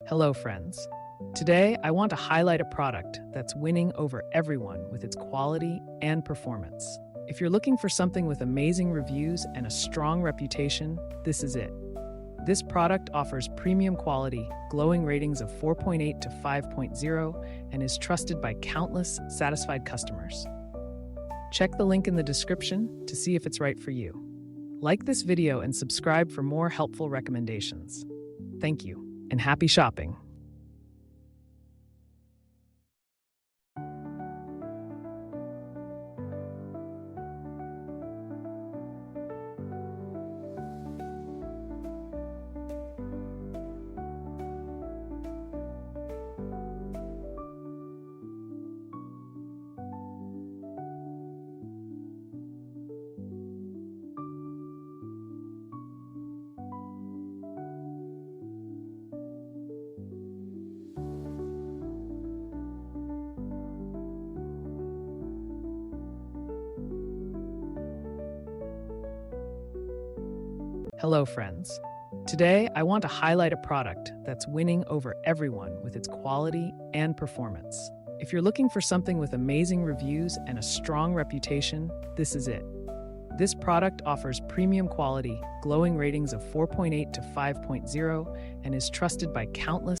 Hello, friends. Today, I want to highlight a product that's winning over everyone with its quality and performance. If you're looking for something with amazing reviews and a strong reputation, this is it. This product offers premium quality, glowing ratings of 4.8 to 5.0, and is trusted by countless satisfied customers. Check the link in the description to see if it's right for you. Like this video and subscribe for more helpful recommendations. Thank you, and happy shopping! Hello, friends. Today, I want to highlight a product that's winning over everyone with its quality and performance. If you're looking for something with amazing reviews and a strong reputation, this is it. This product offers premium quality, glowing ratings of 4.8 to 5.0, and is trusted by countless